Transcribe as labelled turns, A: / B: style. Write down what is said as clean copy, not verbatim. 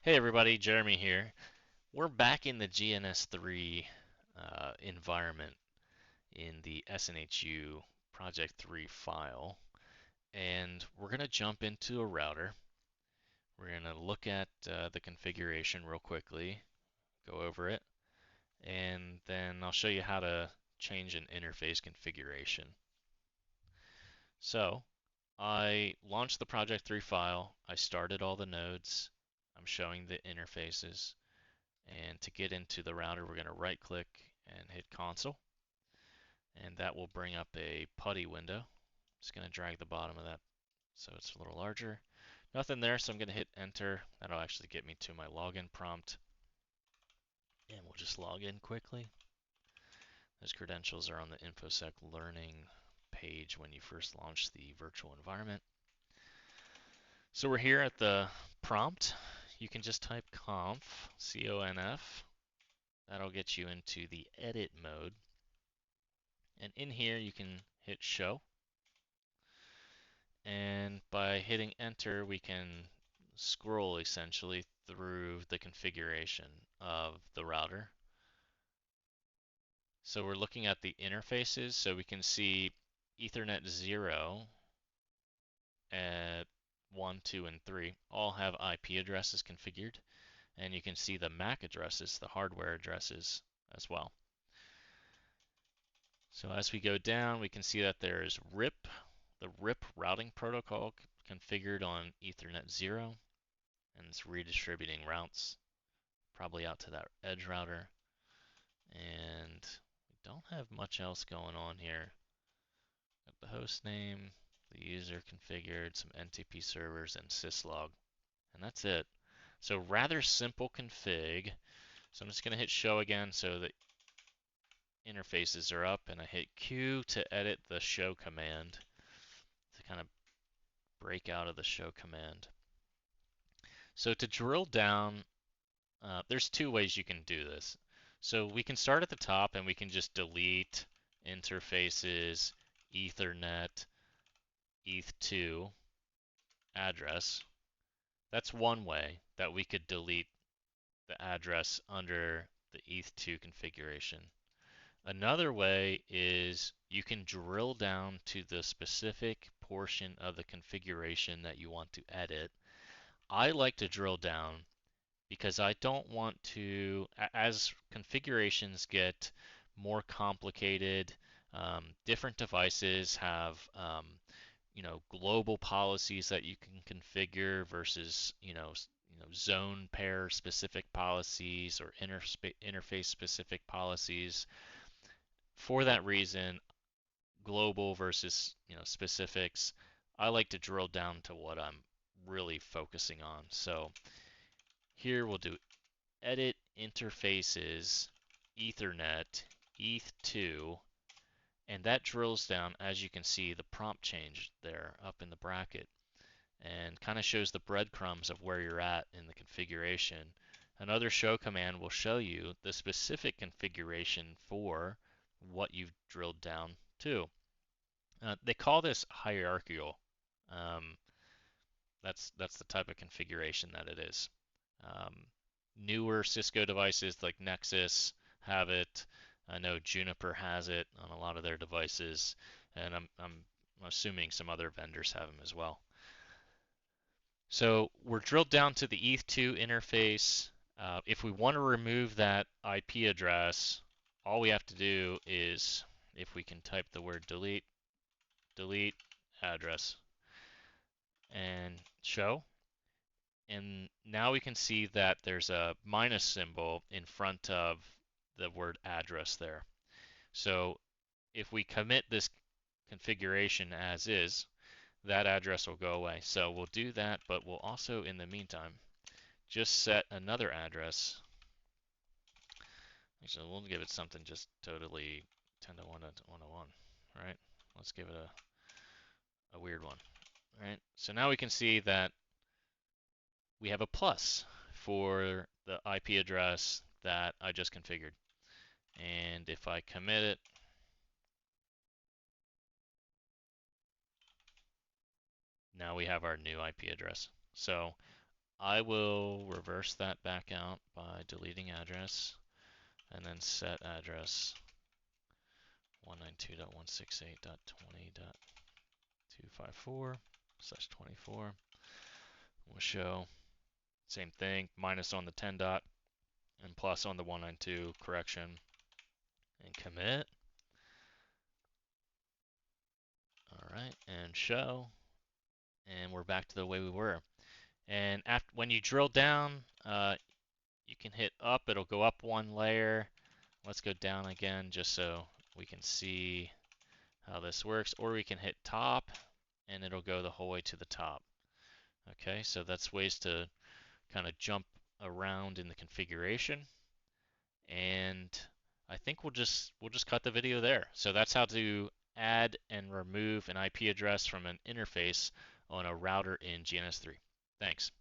A: Hey everybody, Jeremy here. We're back in the GNS3 environment in the SNHU Project 3 file, and we're going to jump into a router. We're going to look at the configuration real quickly, go over it, and then I'll show you how to change an interface configuration. So, I launched the Project 3 file, I started all the nodes, I'm showing the interfaces. And to get into the router, we're going to right click and hit console. And that will bring up a putty window. Just going to drag the bottom of that so it's a little larger. Nothing there, so I'm going to hit enter. That'll actually get me to my login prompt. And we'll just log in quickly. Those credentials are on the InfoSec Learning page when you first launch the virtual environment. So we're here at the prompt. You can just type conf, C-O-N-F. That'll get you into the edit mode. And in here, you can hit show. And by hitting enter, we can scroll essentially through the configuration of the router. So we're looking at the interfaces, so we can see Ethernet 0 at 1, 2, and 3 all have IP addresses configured. And you can see the MAC addresses, the hardware addresses as well. So as we go down, we can see that there's RIP, the RIP routing protocol configured on Ethernet 0, and it's redistributing routes probably out to that edge router. And we don't have much else going on here. Got the host name, the user configured, some NTP servers, and syslog, and that's it. So rather simple config. So I'm just going to hit show again so the interfaces are up, and I hit Q to edit the show command to kind of break out of the show command. So to drill down, there's two ways you can do this. So we can start at the top and we can just delete interfaces, Ethernet, ETH2 address. That's one way that we could delete the address under the ETH2 configuration. Another way is you can drill down to the specific portion of the configuration that you want to edit. I like to drill down because I don't want to, as configurations get more complicated, different devices have, global policies that you can configure versus, zone pair specific policies or interface specific policies. For that reason, global versus, specifics, I like to drill down to what I'm really focusing on. So here we'll do edit interfaces, Ethernet, ETH2, and that drills down, as you can see, the prompt change there up in the bracket and kind of shows the breadcrumbs of where you're at in the configuration. Another show command will show you the specific configuration for what you've drilled down to. They call this hierarchical. Um, that's the type of configuration that it is. Um, Newer Cisco devices like Nexus have it. I know Juniper has it on a lot of their devices, and I'm assuming some other vendors have them as well. So we're drilled down to the ETH2 interface. If we want to remove that IP address, all we have to do is, if we can type the word delete, delete address, and show. And now we can see that there's a minus symbol in front of the word address there. So if we commit this configuration as is, that address will go away. So we'll do that, but we'll also, in the meantime, just set another address. Actually, we'll give it something just totally 10.1.101, right? Let's give it a weird one, right? So now we can see that we have a plus for the IP address that I just configured. And if I commit it, now we have our new IP address. So I will reverse that back out by deleting address and then set address 192.168.20.254/24. We'll show same thing, minus on the 10 dot and plus on the 192 correction and commit. All right, and show, and we're back to the way we were. And after, when you drill down, you can hit up, it'll go up one layer. Let's go down again just so we can see how this works, or we can hit top and it'll go the whole way to the top. Okay, so that's ways to kind of jump around in the configuration. And I think we'll just cut the video there. So that's how to add and remove an IP address from an interface on a router in GNS3. Thanks.